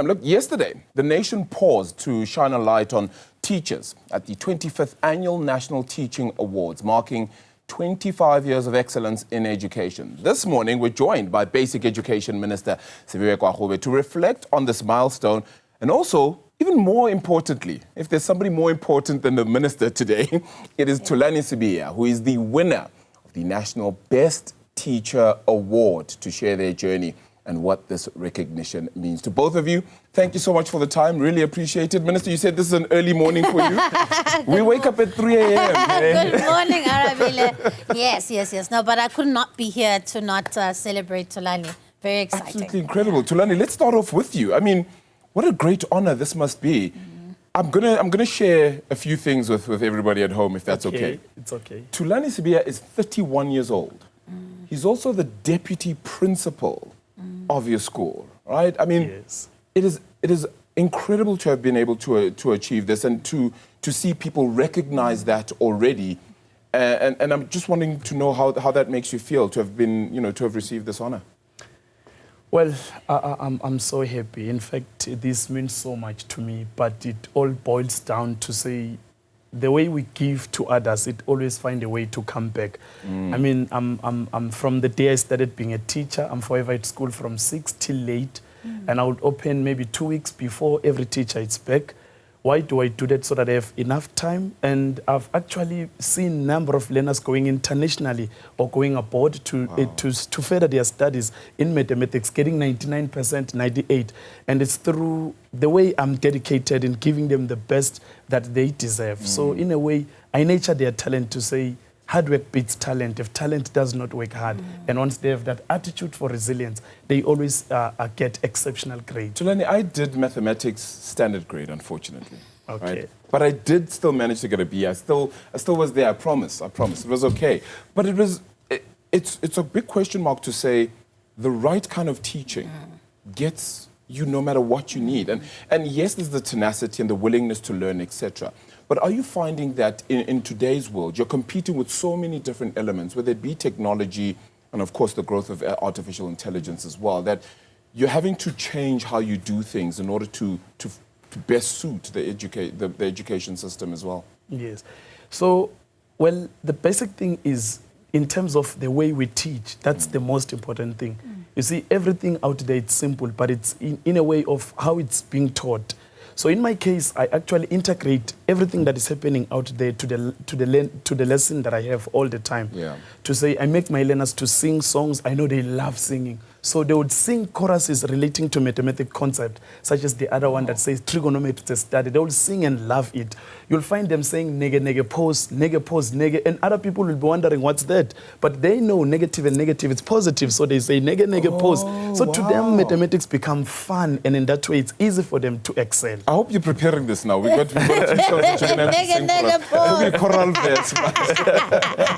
And look, yesterday, the nation paused to shine a light on teachers at the 25th Annual National Teaching Awards, marking 25 years of excellence in education. This morning, we're joined by Basic Education Minister Siviwe Gwarube to reflect on this milestone and also, even more importantly, if there's somebody more important than the minister today, it is Thulani Sibiya, who is the winner of the National Best Teacher Award, to share their journey and what this recognition means. To both of you, thank you so much for the time. Really appreciate it. Minister, you said this is an early morning for you. We wake up at 3 a.m. Good morning, Arabile. Yes. No, but I could not be here to not celebrate Thulani. Very exciting. Absolutely incredible. Thulani, let's start off with you. I mean, what a great honor this must be. I'm gonna share a few things with everybody at home, if that's okay. It's okay. Thulani Sibiya is 31 years old. He's also the deputy principal of your school, right? I mean, Yes. it is incredible to have been able to achieve this and to see people recognize that already. And I'm just wanting to know how that makes you feel to have been, to have received this honor. Well, I'm so happy. In fact, this means so much to me, but it all boils down to say the way we give to others, it always find a way to come back. I mean, I'm from the day I started being a teacher, I'm forever at school from 6 till late, and I would open maybe 2 weeks before every teacher is back. Why do I do that? So that I have enough time. And I've actually seen a number of learners going internationally or going abroad to further their studies in mathematics, getting 99%, 98. And it's through the way I'm dedicated in giving them the best that they deserve. So in a way, I nurture their talent to say, hard work beats talent if talent does not work hard. And once they have that attitude for resilience, they always get exceptional grades. Thulani, I did mathematics standard grade, unfortunately. Okay. Right? But I did still manage to get a B. I still was there, I promise. It was okay. But it's a big question mark to say the right kind of teaching gets you no matter what you need. And yes, there's the tenacity and the willingness to learn, etc. But are you finding that in today's world, you're competing with so many different elements, whether it be technology and, of course, the growth of artificial intelligence as well, that you're having to change how you do things in order to best suit the education system as well? Yes. So, well, the basic thing is, in terms of the way we teach, that's the most important thing. You see, everything out there, it's simple, but it's in a way of how it's being taught. So in my case, I actually integrate everything that is happening out there to the lesson that I have all the time. Yeah. To say, I make my learners to sing songs. I know they love singing. So they would sing choruses relating to mathematical concept, such as the other one that says trigonometry study. They will sing and love it. You'll find them saying nege pose, nege, and other people will be wondering what's that. But they know negative and negative, it's positive, so they say nege pose. So to them, mathematics become fun, and in that way, it's easy for them to excel. I hope you're preparing this now. We've got to teach songs that you're going to sing for us. It'll be a choral verse.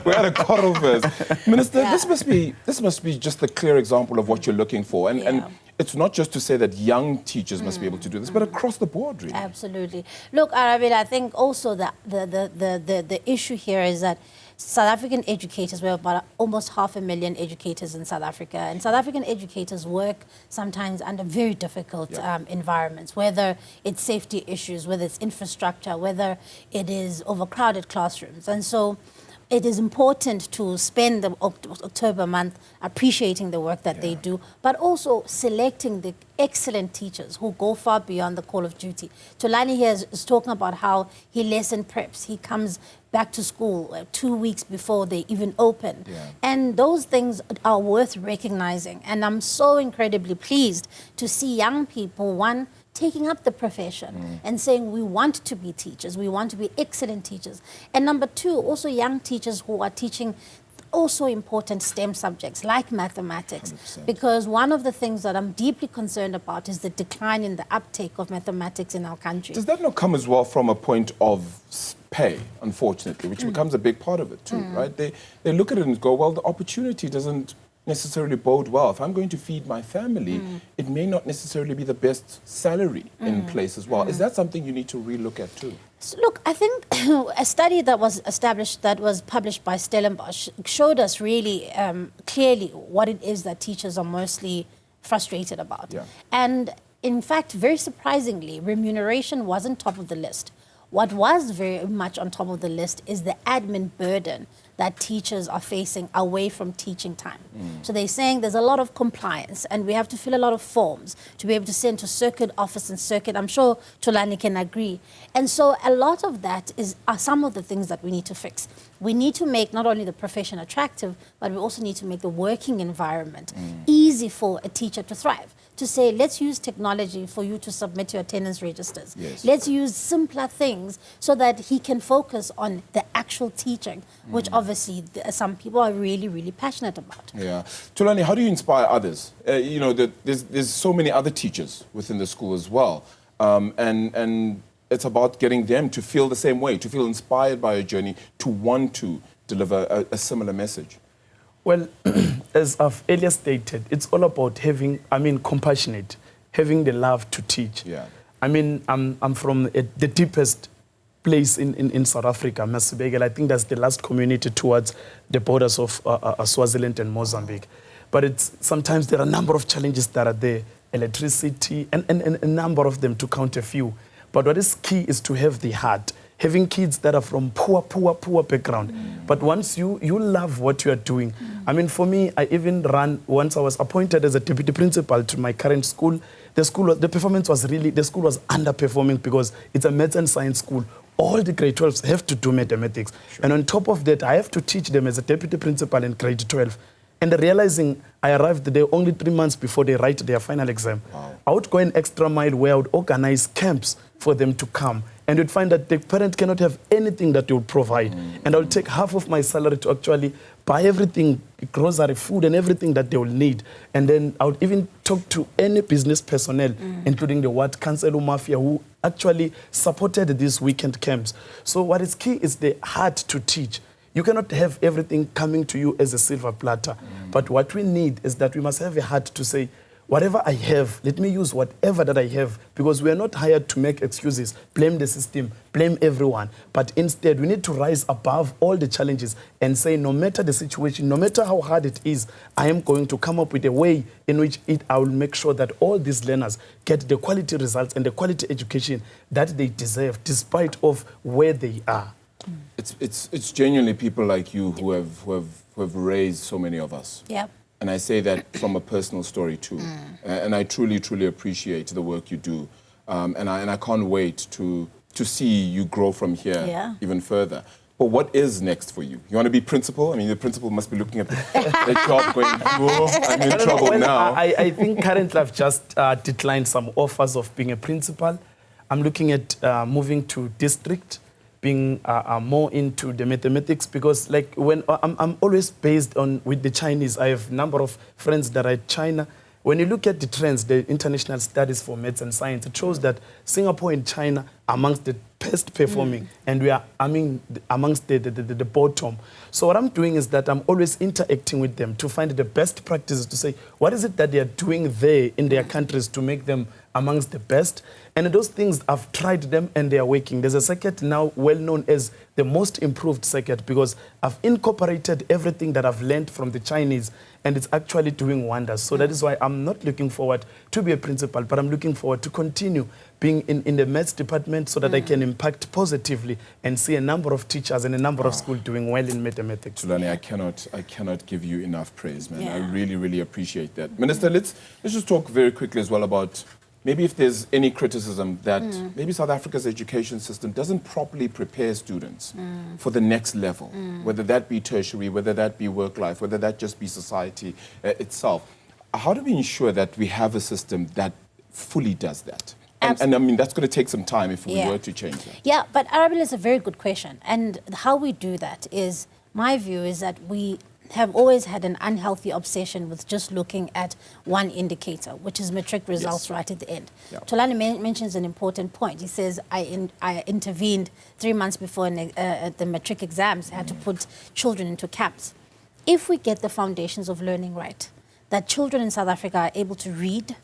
We're at a choral verse. Minister, this must be just a clear example of what you're looking for. And it's not just to say that young teachers must be able to do this, but across the board, really. Absolutely. Look, Arabile, I think also that the issue here is that South African educators, we have about almost 500,000 educators in South Africa, and South African educators work sometimes under very difficult environments, whether it's safety issues, whether it's infrastructure, whether it is overcrowded classrooms. And so it is important to spend the October month appreciating the work that they do, but also selecting the excellent teachers who go far beyond the call of duty. Thulani here is talking about how he lesson preps. He comes back to school 2 weeks before they even open. And those things are worth recognizing. And I'm so incredibly pleased to see young people, one, taking up the profession and saying we want to be teachers, we want to be excellent teachers. And number two, also young teachers who are teaching also important STEM subjects like mathematics. 100%. Because one of the things that I'm deeply concerned about is the decline in the uptake of mathematics in our country. Does that not come as well from a point of pay, unfortunately, which becomes a big part of it too, right? They look at it and go, well, the opportunity doesn't necessarily bode well. If I'm going to feed my family, it may not necessarily be the best salary in place as well. Is that something you need to relook at too? So look, I think a study that was established, that was published by Stellenbosch, showed us really clearly what it is that teachers are mostly frustrated about. Yeah. And in fact, very surprisingly, remuneration wasn't top of the list. What was very much on top of the list is the admin burden that teachers are facing away from teaching time. So they're saying there's a lot of compliance and we have to fill a lot of forms to be able to send to circuit office and circuit. I'm sure Thulani can agree. And so a lot of that are some of the things that we need to fix. We need to make not only the profession attractive, but we also need to make the working environment easy for a teacher to thrive. To say, let's use technology for you to submit your attendance registers. Yes. Let's use simpler things so that he can focus on the actual teaching, which obviously some people are really, really passionate about. Yeah. Thulani, how do you inspire others? You know, there's so many other teachers within the school as well. And it's about getting them to feel the same way, to feel inspired by a journey, to want to deliver a similar message. Well, as I've earlier stated, it's all about compassionate, having the love to teach. Yeah. I'm from the deepest place in South Africa, Sibiya. I think that's the last community towards the borders of Swaziland and Mozambique. But sometimes there are a number of challenges that are there, electricity, and a number of them, to count a few. But what is key is to have the heart, having kids that are from poor background. But once you love what you are doing, for me, I even ran, once I was appointed as a deputy principal to my current school, the school was underperforming because it's a maths and science school. All the grade 12s have to do mathematics. Sure. And on top of that, I have to teach them as a deputy principal in grade 12. And realizing I arrived there only 3 months before they write their final exam. Wow. I would go an extra mile where I would organize camps for them to come. And you'd find that the parent cannot have anything that they would provide. And I would take half of my salary to actually buy everything, grocery, food, and everything that they will need. And then I would even talk to any business personnel, including the Ward Council Mafia, who actually supported these weekend camps. So what is key is the heart to teach. You cannot have everything coming to you as a silver platter. But what we need is that we must have a heart to say, whatever I have, let me use whatever that I have, because we are not hired to make excuses, blame the system, blame everyone. But instead, we need to rise above all the challenges and say, no matter the situation, no matter how hard it is, I am going to come up with a way in which I will make sure that all these learners get the quality results and the quality education that they deserve, despite of where they are. It's genuinely people like you who have raised so many of us. Yeah. And I say that from a personal story too. And I truly, truly appreciate the work you do. And I can't wait to see you grow from here even further. But what is next for you? You want to be principal? I mean, the principal must be looking at the job going, whoa, I'm in trouble now. I think currently I've just declined some offers of being a principal. I'm looking at moving to district, being more into the mathematics, because like when I'm always based on with the Chinese. I have a number of friends that are at China. When you look at the trends, the international studies for maths and science, it shows that Singapore and China are amongst the best performing, and we are amongst the bottom. So what I'm doing is that I'm always interacting with them to find the best practices, to say, what is it that they are doing there in their countries to make them amongst the best? And those things, I've tried them and they are working. There's a circuit now well known as the most improved circuit, because I've incorporated everything that I've learned from the Chinese, and it's actually doing wonders. So that is why I'm not looking forward to be a principal, but I'm looking forward to continue being in the maths department so that I can impact positively and see a number of teachers and a number of schools doing well in mathematics. Thulani, I cannot give you enough praise, man. I really, really appreciate that. Minister, let's just talk very quickly as well about maybe if there's any criticism that maybe South Africa's education system doesn't properly prepare students for the next level, whether that be tertiary, whether that be work life, whether that just be society itself. How do we ensure that we have a system that fully does that? And I mean, that's going to take some time if we were to change that. Yeah, but Arabile is a very good question. And how we do that is, my view is that we have always had an unhealthy obsession with just looking at one indicator, which is matric results right at the end. Yeah. Thulani mentions an important point. He says, I intervened 3 months before the matric exams, had to put children into camps. If we get the foundations of learning right, that children in South Africa are able to read,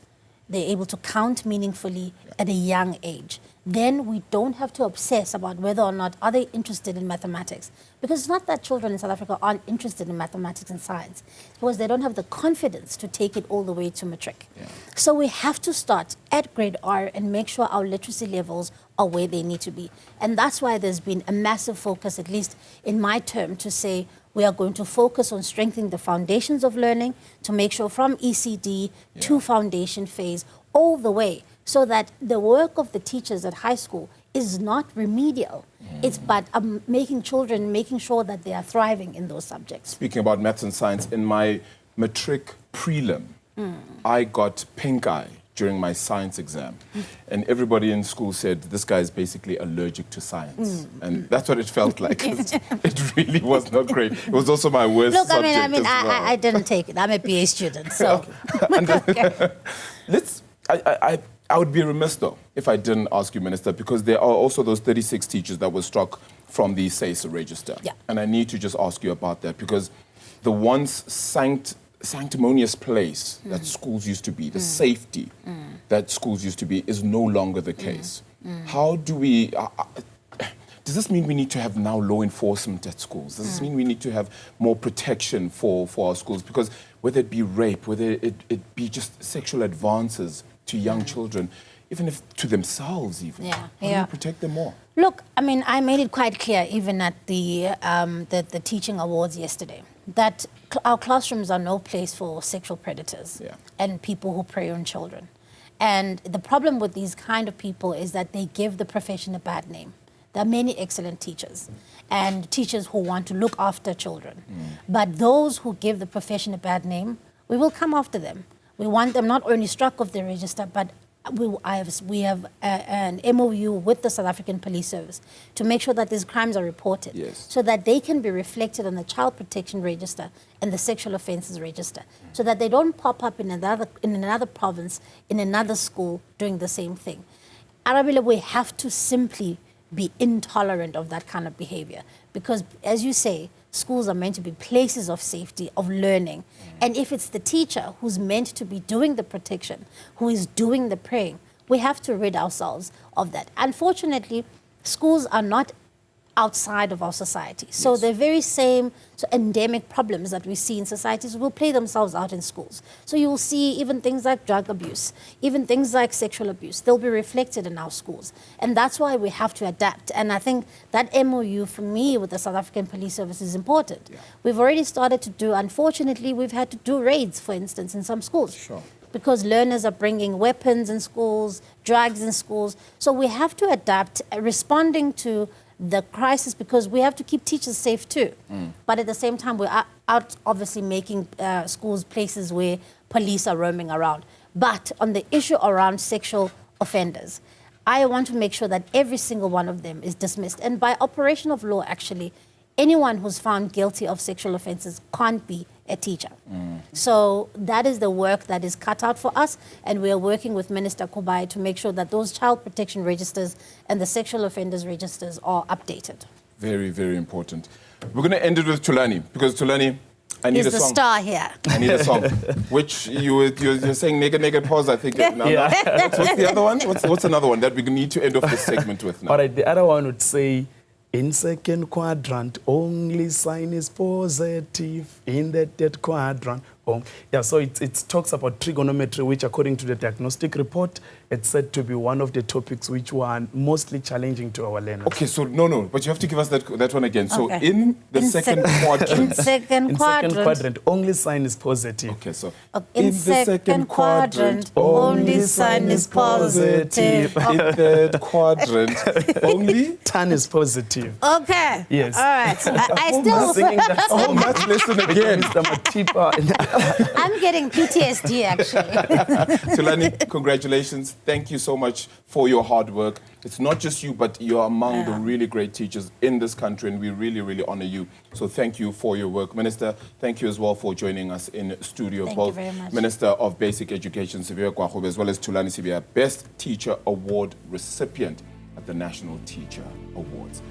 they're able to count meaningfully at a young age. Then we don't have to obsess about whether or not are they interested in mathematics. Because it's not that children in South Africa aren't interested in mathematics and science. It's because they don't have the confidence to take it all the way to matric. Yeah. So we have to start at grade R and make sure our literacy levels are where they need to be. And that's why there's been a massive focus, at least in my term, to say we are going to focus on strengthening the foundations of learning to make sure from ECD to foundation phase all the way, so that the work of the teachers at high school is not remedial. It's but making sure that they are thriving in those subjects. Speaking about maths and science, in my matric prelim, I got pink eye during my science exam. And everybody in school said, this guy is basically allergic to science. And that's what it felt like. It really was not great. It was also my worst subject as well. I didn't take it. I'm a BA student, so. I would be remiss, though, if I didn't ask you, Minister, because there are also those 36 teachers that were struck from the SACE register. Yeah. And I need to just ask you about that, because the once sanctimonious place that schools used to be, the safety that schools used to be, is no longer the case. How do we... does this mean we need to have now law enforcement at schools? Does this mean we need to have more protection for our schools? Because whether it be rape, whether it be just sexual advances to young children, even if to themselves even. How do you protect them more? Look, I mean, I made it quite clear even at the teaching awards yesterday that our classrooms are no place for sexual predators and people who prey on children. And the problem with these kind of people is that they give the profession a bad name. There are many excellent teachers and teachers who want to look after children. But those who give the profession a bad name, we will come after them. We want them not only struck off the register, but we have an MOU with the South African Police Service to make sure that these crimes are reported, so that they can be reflected on the Child Protection Register and the Sexual Offences Register, so that they don't pop up in another province, in another school, doing the same thing. Arabile, we have to simply be intolerant of that kind of behavior, because, as you say, schools are meant to be places of safety, of learning. And if it's the teacher who's meant to be doing the protection, who is doing the praying, we have to rid ourselves of that. Unfortunately, schools are not outside of our society. So the very same endemic problems that we see in societies will play themselves out in schools. So you will see even things like drug abuse, even things like sexual abuse, they'll be reflected in our schools. And that's why we have to adapt. And I think that MOU for me with the South African Police Service is important. We've already started to do, unfortunately, we've had to do raids, for instance, in some schools. Because learners are bringing weapons in schools, drugs in schools. So we have to adapt, responding to the crisis, because we have to keep teachers safe too. But at the same time, we're out obviously making schools places where police are roaming around. But on the issue around sexual offenders, I want to make sure that every single one of them is dismissed. And by operation of law, actually, anyone who's found guilty of sexual offenses can't be a teacher. So that is the work that is cut out for us, and we are working with Minister Kubai to make sure that those child protection registers and the sexual offenders registers are updated. Very, very important. We're going to end it with Thulani, because Thulani, I need a song. He's the star here. I need a song, which you're saying naked pause, I think. What's the other one? What's another one that we need to end off this segment with now? All right, the other one would say, in second quadrant, only sign is positive. In the third quadrant, so it talks about trigonometry, which according to the diagnostic report, it's said to be one of the topics which were mostly challenging to our learners. Okay, so no, but you have to give us that one again. So in the second quadrant. In second quadrant, only sign is positive. Okay, so in the second quadrant, only sign is positive. In third quadrant, only turn is positive. Okay. Yes. All right. So I still singing that a whole math lesson again. I'm getting PTSD, actually. Thulani, congratulations. Thank you so much for your hard work. It's not just you, but you're among the really great teachers in this country, and we really, really honor you. So thank you for your work. Minister, thank you as well for joining us in studio. Thank both you very much. Minister of Basic Education, Siviwe Gwarube, as well as Thulani Sibiya, Best Teacher Award recipient at the National Teacher Awards.